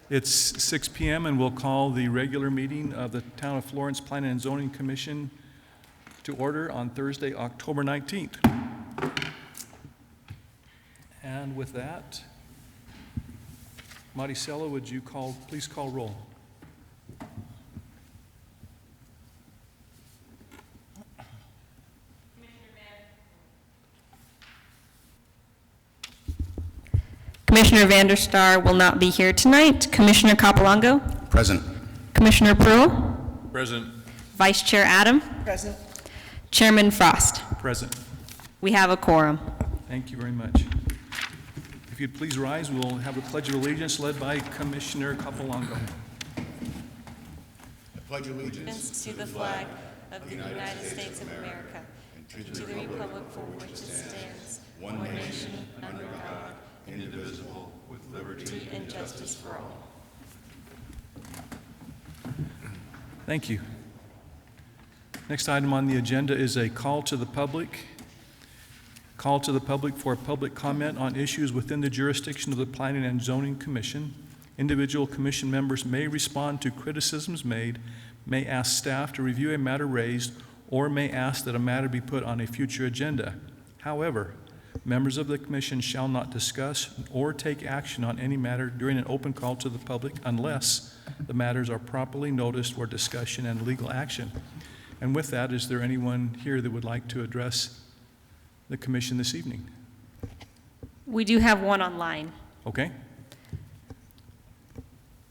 It's 6 p.m. and we'll call the regular meeting of the Town of Florence Planning and Zoning Commission to order on Thursday, October 19th. And with that, Maricela, would you please call roll? Commissioner Vanderstar will not be here tonight. Commissioner Capolongo? Present. Commissioner Pruill? Present. Vice Chair Adam? Present. Chairman Frost? Present. We have a quorum. Thank you very much. If you'd please rise, we'll have the Pledge of Allegiance led by Commissioner Capolongo. I pledge allegiance to the flag of the United States of America and to the republic for which it stands, one nation, under God, indivisible, with liberty and justice for all. Thank you. Next item on the agenda is a call to the public. Call to the public for public comment on issues within the jurisdiction of the Planning and Zoning Commission. Individual commission members may respond to criticisms made, may ask staff to review a matter raised, or may ask that a matter be put on a future agenda. However, members of the commission shall not discuss or take action on any matter during an open call to the public unless the matters are properly noticed for discussion and legal action. And with that, is there anyone here that would like to address the commission this evening? We do have one online. Okay.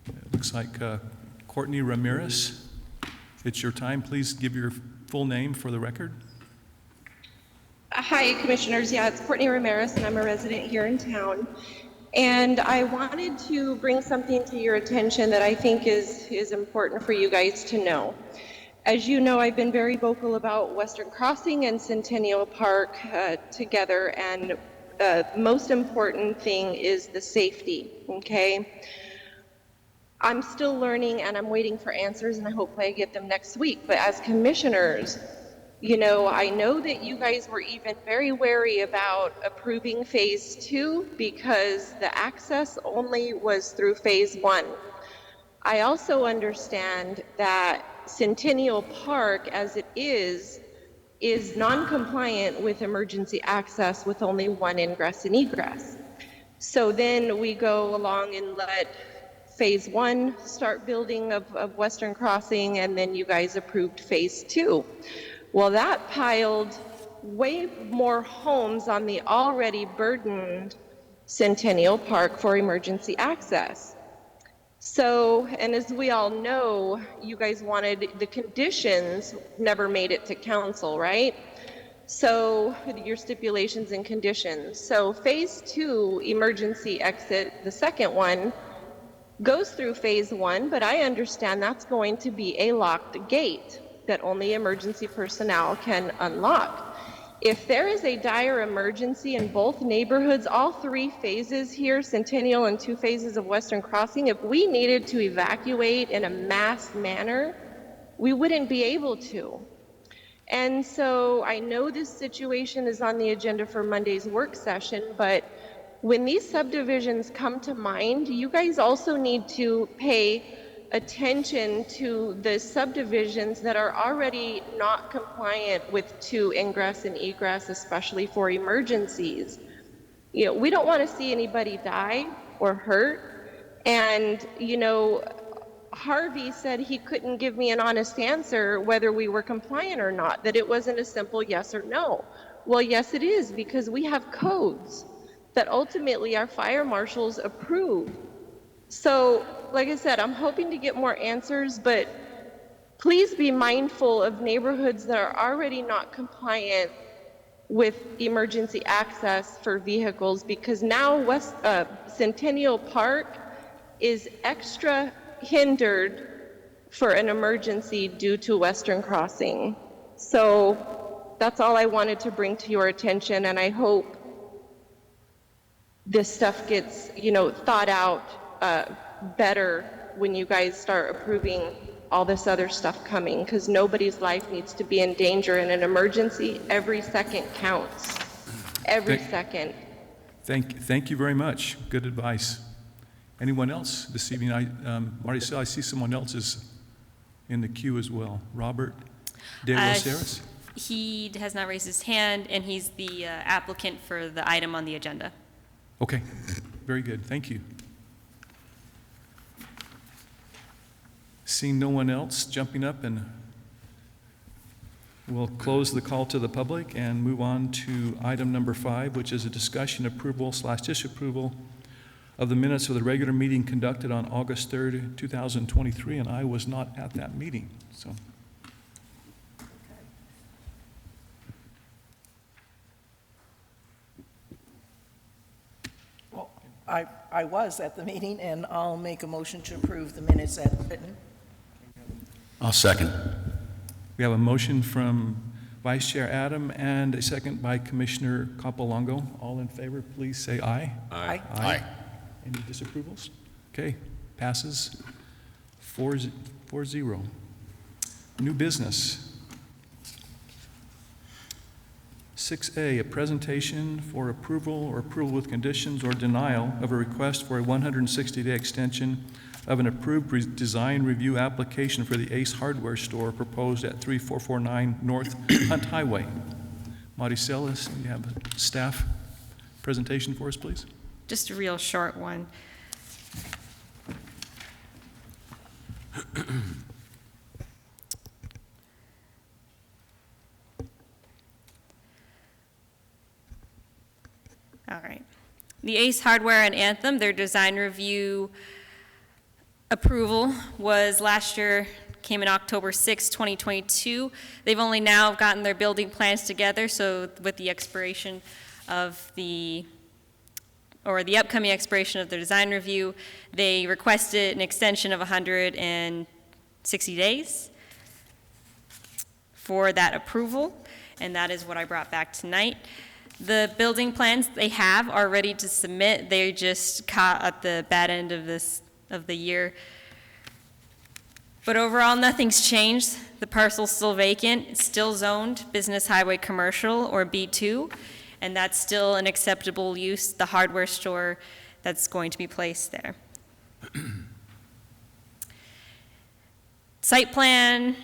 It looks like Courtney Ramirez. It's your time. Please give your full name for the record. Hi, Commissioners. Yeah, it's Courtney Ramirez, and I'm a resident here in town. And I wanted to bring something to your attention that I think is important for you guys to know. As you know, I've been very vocal about Western Crossing and Centennial Park together, and the most important thing is the safety, okay? I'm still learning, and I'm waiting for answers, and I hope I get them next week. But as commissioners, you know, I know that you guys were even very wary about approving phase 2 because the access only was through phase 1. I also understand that Centennial Park, as it is non-compliant with emergency access with only one ingress and egress. So then we go along and let phase 1 start building of Western Crossing, and then you guys approved phase 2. Well, that piled way more homes on the already burdened Centennial Park for emergency access. So, and as we all know, you guys wanted, the conditions never made it to council, right? So, your stipulations and conditions. So, phase 2 emergency exit, the second one, goes through phase 1, but I understand that's going to be a locked gate that only emergency personnel can unlock. If there is a dire emergency in both neighborhoods, all 3 phases here, Centennial and 2 phases of Western Crossing, if we needed to evacuate in a mass manner, we wouldn't be able to. And so I know this situation is on the agenda for Monday's work session, but when these subdivisions come to mind, you guys also need to pay attention to the subdivisions that are already not compliant with 2 ingress and egress, especially for emergencies. You know, we don't want to see anybody die or hurt. And, you know, Harvey said he couldn't give me an honest answer whether we were compliant or not, that it wasn't a simple yes or no. Well, yes, it is, because we have codes that ultimately our fire marshals approve. So, like I said, I'm hoping to get more answers, but please be mindful of neighborhoods that are already not compliant with emergency access for vehicles, because now Centennial Park is extra hindered for an emergency due to Western Crossing. So that's all I wanted to bring to your attention, and I hope this stuff gets, you know, thought out better when you guys start approving all this other stuff coming, because nobody's life needs to be in danger in an emergency. Every second counts. Every second. Thank you very much. Good advice. Anyone else this evening? Maricel, I see someone else is in the queue as well. Robert De Los Heras? He has not raised his hand, and he's the applicant for the item on the agenda. Okay, very good, thank you. Seeing no one else jumping up, and we'll close the call to the public and move on to item number 5, which is a discussion approval/disapproval of the minutes of the regular meeting conducted on August 3rd, 2023, and I was not at that meeting, so. Well, I was at the meeting, and I'll make a motion to approve the minutes as written. I'll second. We have a motion from Vice Chair Adam and a second by Commissioner Capolongo. All in favor, please say aye. Aye. Aye. Any disapprovals? Okay, passes 4-0. New business. 6A, a presentation for approval or approval with conditions or denial of a request for a 160-day extension of an approved design review application for the Ace Hardware store proposed at 3449 North Hunt Highway. Maricel, you have a staff presentation for us, please? Just a real short one. All right. The Ace Hardware and Anthem, their design review approval was last year, came in October 6, 2022. They've only now gotten their building plans together, so with the expiration of the upcoming expiration of their design review, they requested an extension of 160 days for that approval, and that is what I brought back tonight. The building plans they have are ready to submit. They just caught at the bad end of the year. But overall, nothing's changed. The parcel's still vacant. It's still zoned business highway commercial, or B2, and that's still an acceptable use, the hardware store that's going to be placed there. Site plan,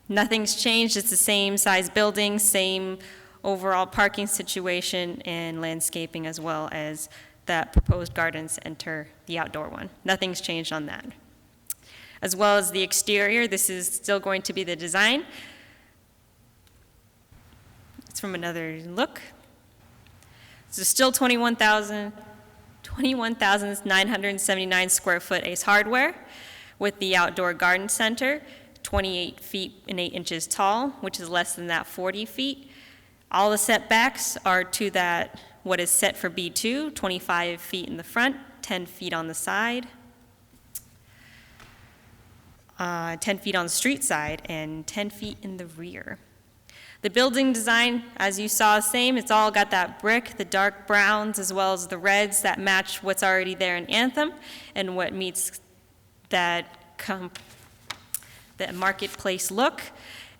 nothing's changed. It's the same size building, same overall parking situation and landscaping, as well as that proposed gardens enter the outdoor one. Nothing's changed on that. As well as the exterior, this is still going to be the design. It's from another look. So still 21,979 square foot Ace Hardware with the outdoor garden center, 28 feet and 8 inches tall, which is less than that 40 feet. All the setbacks are to that, what is set for B2, 25 feet in the front, 10 feet on the side, 10 feet on the street side, and 10 feet in the rear. The building design, as you saw, same. It's all got that brick, the dark browns, as well as the reds that match what's already there in Anthem and what meets that marketplace look.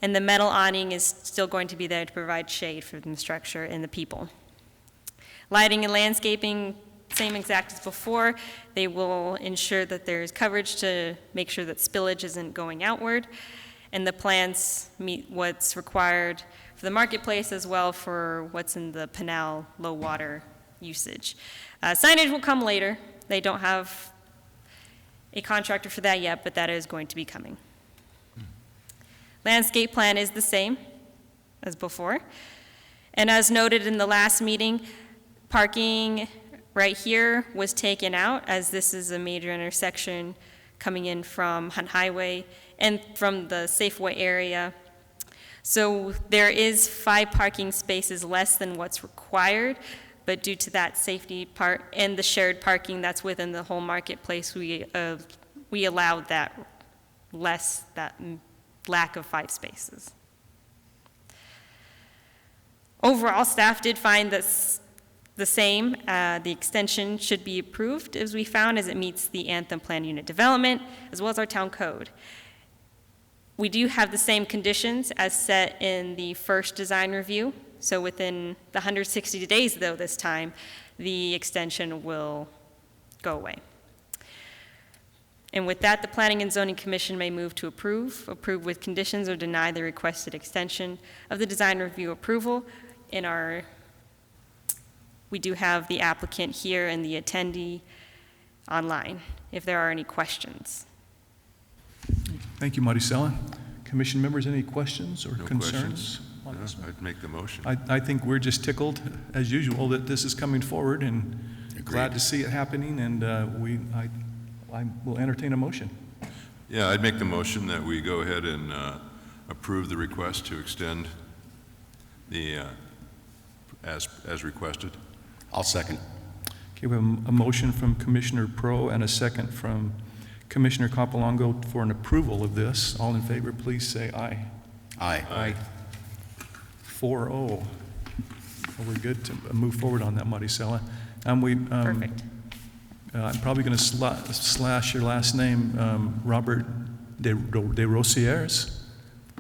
And the metal awning is still going to be there to provide shade for the structure and the people. Lighting and landscaping, same exact as before. They will ensure that there's coverage to make sure that spillage isn't going outward. And the plans meet what's required for the marketplace, as well for what's in the Pinal low water usage. Signage will come later. They don't have a contractor for that yet, but that is going to be coming. Landscape plan is the same as before. And as noted in the last meeting, parking right here was taken out, as this is a major intersection coming in from Hunt Highway and from the Safeway area. So there is 5 parking spaces less than what's required, but due to that safety part and the shared parking that's within the whole marketplace, we allowed that lack of 5 spaces. Overall, staff did find this the same. The extension should be approved, as we found, as it meets the Anthem Plan Unit Development, as well as our town code. We do have the same conditions as set in the first design review. So within the 160 days, though, this time, the extension will go away. And with that, the Planning and Zoning Commission may move to approve with conditions, or deny the requested extension of the design review approval. We do have the applicant here and the attendee online, if there are any questions. Thank you, Maricela. Commission members, any questions or No concerns? questions? on No, this? I'd make the motion. I think we're just tickled, as usual, that this is coming forward, and glad to see it happening, and I will entertain a motion. Yeah, I'd make the motion that we go ahead and approve the request to extend the, as requested. I'll second. Okay, we have a motion from Commissioner Pro and a second from Commissioner Capolongo for an approval of this. All in favor, please say aye. Aye. 4-0. Well, we're good to move forward on that, Maricela. Perfect. I'm probably going to slash your last name, Robert de Rosieres.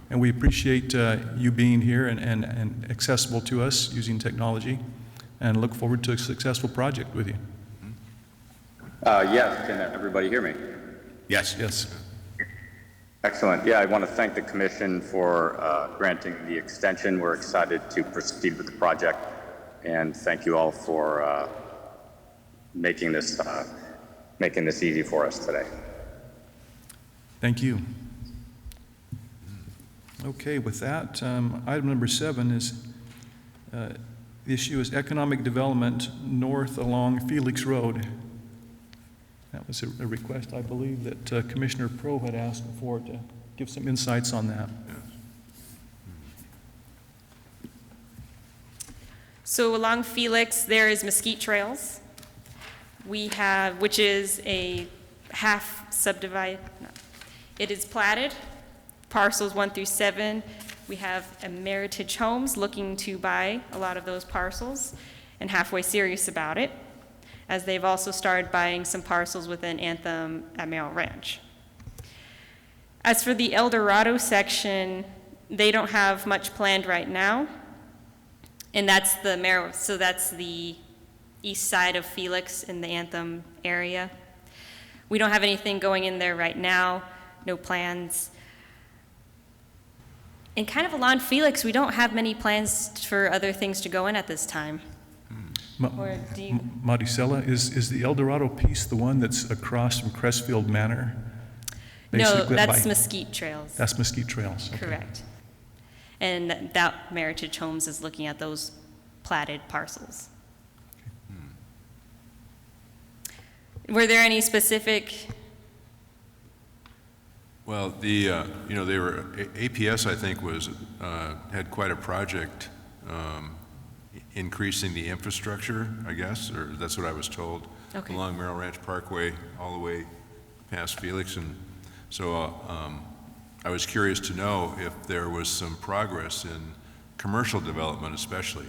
And we appreciate you being here and accessible to us using technology, and look forward to a successful project with you. Yes, can everybody hear me? Yes. Yes. Excellent. Yeah, I want to thank the commission for granting the extension. We're excited to proceed with the project, and thank you all for making this easy for us today. Thank you. Okay, with that, item number 7 is, the issue is economic development north along Felix Road. That was a request, I believe, that Commissioner Pro had asked for, to give some insights on that. So along Felix, there is Mesquite Trails. We have, which is a half subdivided, no. It is platted, parcels 1 through 7. We have a Meritage Homes looking to buy a lot of those parcels, and halfway serious about it, as they've also started buying some parcels within Anthem at Merrill Ranch. As for the El Dorado section, they don't have much planned right now, and that's the east side of Felix in the Anthem area. We don't have anything going in there right now, no plans. And kind of along Felix, we don't have many plans for other things to go in at this time. Or do you? Maricela, is the El Dorado piece the one that's across from Crestfield Manor? No, Basically that's by- Mesquite Trails. That's Mesquite Trails. Okay. Correct. And that Meritage Homes is looking at those platted parcels. Were there any specific? Well, they were, APS, I think, had quite a project increasing the infrastructure, I guess, or that's what I was told, Okay. along Merrill Ranch Parkway, all the way past Felix. And so I was curious to know if there was some progress in commercial development especially.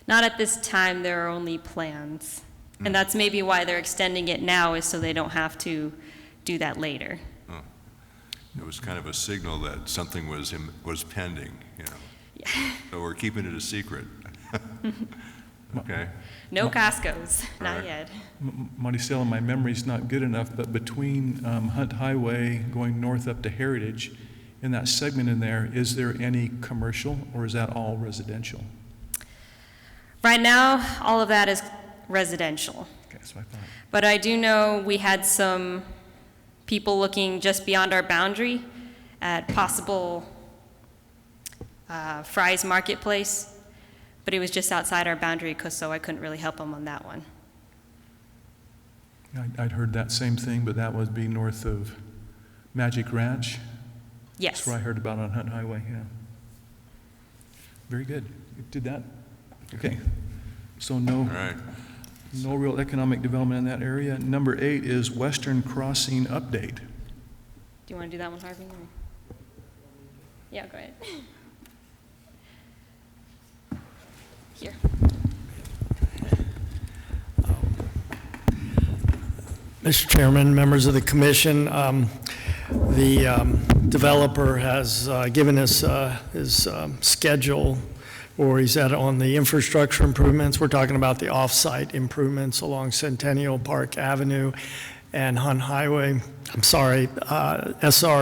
Not at this time, there are only plans. And that's maybe why they're extending it now, is so they don't have to do that later. It was kind of a signal that something was pending, you know. Yeah. So we're keeping it a secret. Okay. No Costco's, not Correct. yet. Maricela, my memory's not good enough, but between Hunt Highway going north up to Heritage, in that segment in there, is there any commercial, or is that all residential? Right now, all of that is residential. Okay, that's what I thought. But I do know we had some people looking just beyond our boundary at possible Fry's Marketplace, but it was just outside our boundary, so I couldn't really help them on that one. I'd heard that same thing, but that would be north of Magic Ranch. Yes. That's where I heard about on Hunt Highway, yeah. Very good. You did that? Okay. So All right. no real economic development in that area. Number 8 is Western Crossing update. Do you want to do that one, Harvey? or- Yeah, go ahead. Here. Mr. Chairman, members of the commission, the developer has given us his schedule, or he's at on the infrastructure improvements. We're talking about the off-site improvements along Centennial Park Avenue and Hunt Highway, SR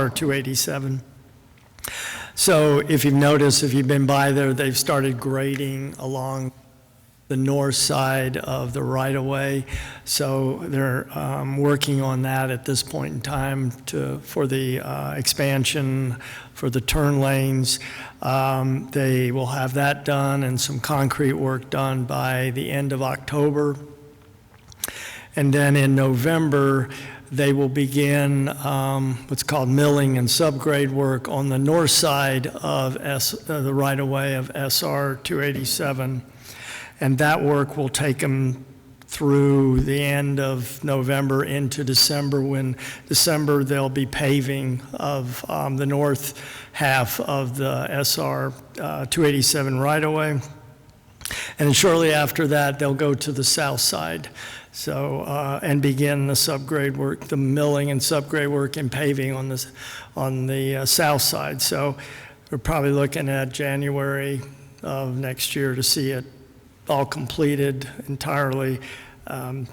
287. So if you've noticed, if you've been by there, they've started grading along the north side of the right-of-way. So they're working on that at this point in time for the expansion, for the turn lanes. They will have that done and some concrete work done by the end of October. And then in November, they will begin what's called milling and subgrade work on the north side of the right-of-way of SR 287. And that work will take them through the end of November into December. When December, they'll be paving of the north half of the SR 287 right-of-way. And shortly after that, they'll go to the south side. So, and begin the subgrade work, the milling and subgrade work and paving on the south side. So we're probably looking at January of next year to see it all completed entirely.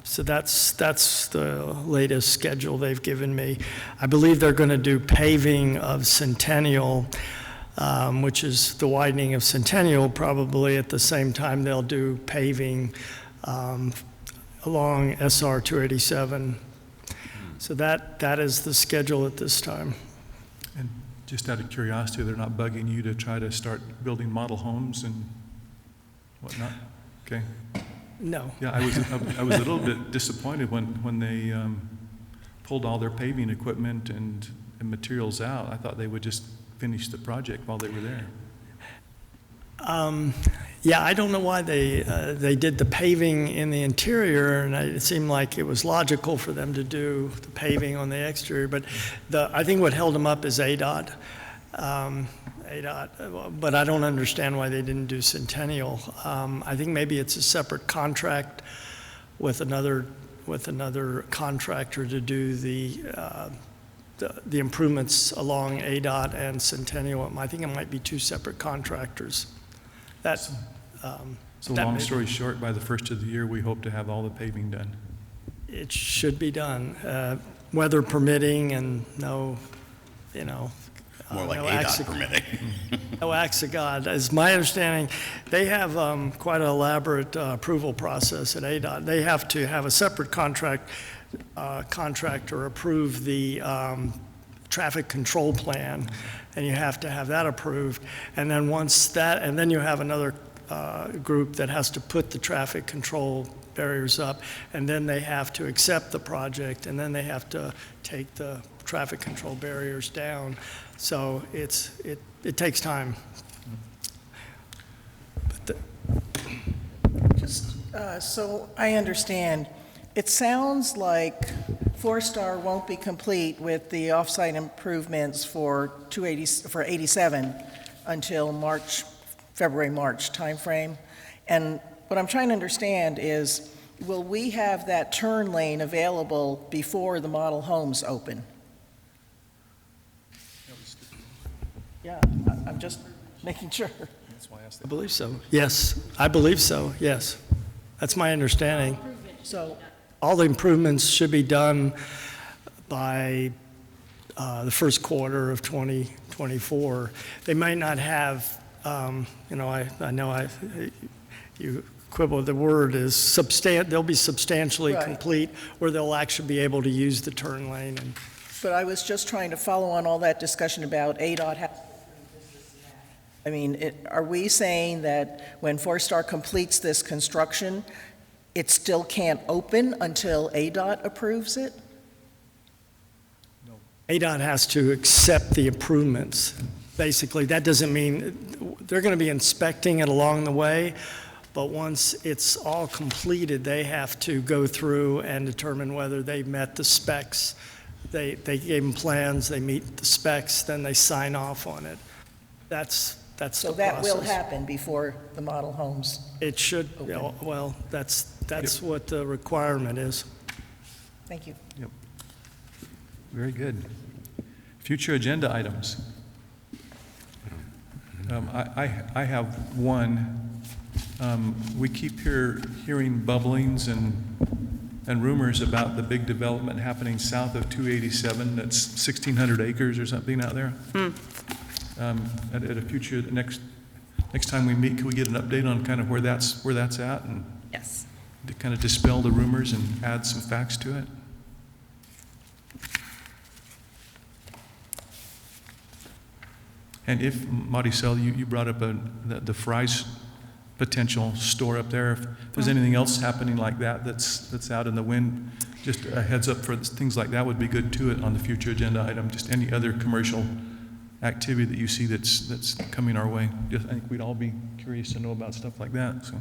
So that's the latest schedule they've given me. I believe they're going to do paving of Centennial, which is the widening of Centennial. Probably at the same time they'll do paving along SR 287. So that is the schedule at this time. And just out of curiosity, they're not bugging you to try to start building model homes and whatnot? Okay. No. Yeah, I was a little bit disappointed when they pulled all their paving equipment and materials out. I thought they would just finish the project while they were there. Yeah, I don't know why they did the paving in the interior, and it seemed like it was logical for them to do the paving on the exterior. But I think what held them up is ADOT. But I don't understand why they didn't do Centennial. I think maybe it's a separate contract with another contractor to do the improvements along ADOT and Centennial. I think it might be two separate contractors. So long story short, by the first of the year, we hope to have all the paving done. It should be done, weather permitting, and no, More like no ADOT permitting. no acts of God. As my understanding, they have quite an elaborate approval process at ADOT. They have to have a separate contractor approve the traffic control plan, and you have to have that approved. And then and then you have another group that has to put the traffic control barriers up, and then they have to accept the project, and then they have to take the traffic control barriers down. So it takes time. So I understand, it sounds like 4-Star won't be complete with the off-site improvements for 87 until February-March timeframe. And what I'm trying to understand is, will we have that turn lane available before the model homes open? Yeah, I'm just making sure. I believe so. Yes, I believe so, yes. That's my understanding. So, All the improvements should be done by the first quarter of 2024. They might not have, I know you quibble with the word, they'll be substantially Right. complete, where they'll actually be able to use the turn lane. but I was just trying to follow on all that discussion about ADOT. Are we saying that when 4-Star completes this construction, it still can't open until ADOT approves it? ADOT has to accept the improvements. Basically, that doesn't mean, they're going to be inspecting it along the way, but once it's all completed, they have to go through and determine whether they met the specs. They gave them plans, they meet the specs, then they sign off on it. That's the process. So that will happen before the model homes? It should, Okay. well, that's what the requirement is. Thank you. Yep. Very good. Future agenda items. I have one. We keep hearing bubblings and and rumors about the big development happening south of 287, that's 1,600 acres or something out there. At a future, next time we meet, can we get an update on kind of where that's at, and Yes. to kind of dispel the rumors and add some facts to it? And if, Maricel, you brought up the Fry's potential store up there, if there's anything else happening like that that's out in the wind, just a heads up for things like that would be good too on the future agenda item. Just any other commercial activity that you see that's coming our way. I think we'd all be curious to know about stuff like that, so.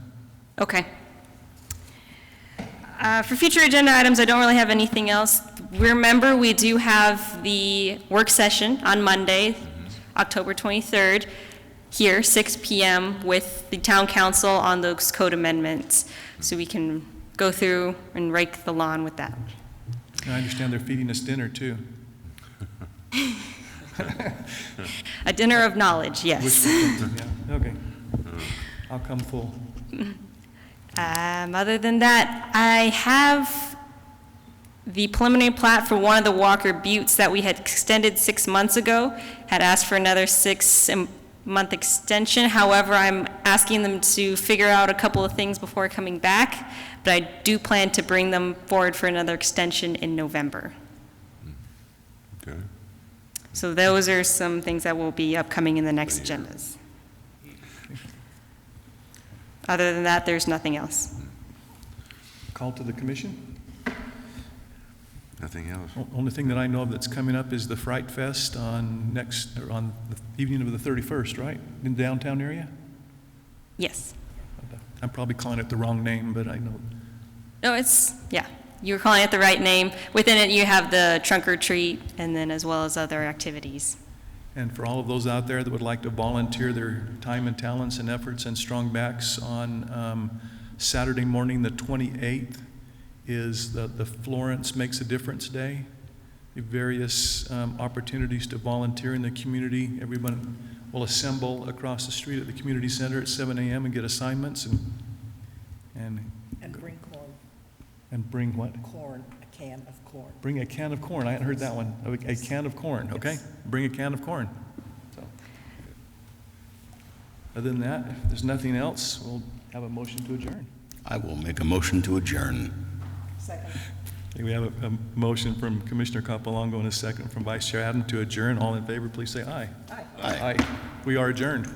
Okay. For future agenda items, I don't really have anything else. Remember, we do have the work session on Monday, October 23rd, here, 6 p.m. with the town council on those code amendments. So we can go through and rake the lawn with that. I understand they're feeding us dinner too. A dinner of knowledge, yes. Yeah, okay. I'll come full. Other than that, I have the preliminary plat for one of the Walker Buttes that we had extended 6 months ago, had asked for another 6-month extension. However, I'm asking them to figure out a couple of things before coming back, but I do plan to bring them forward for another extension in November. Okay. So those are some things that will be upcoming in the next agendas. Other than that, there's nothing else. Call to the commission. Nothing else? Only thing that I know of that's coming up is the Fright Fest on the evening of the 31st, right? In the downtown area? Yes. I'm probably calling it the wrong name, but I know. No, yeah, you're calling it the right name. Within it, you have the trunk or treat, and then as well as other activities. And for all of those out there that would like to volunteer their time and talents and efforts and strong backs on Saturday morning, the 28th, is the Florence Makes a Difference Day. Various opportunities to volunteer in the community. Everyone will assemble across the street at the community center at 7 a.m. and get assignments And bring corn. and bring what? Corn, a can of corn. Bring a can of corn. I hadn't heard that one. A can of corn, okay? Yes. Bring a can of corn. So, other than that, if there's nothing else, we'll have a motion to adjourn. I will make a motion to adjourn. Second. Okay, we have a motion from Commissioner Capalongo and a second from Vice Chair Adam to adjourn. All in favor, please say aye. Aye. Aye. Aye. We are adjourned.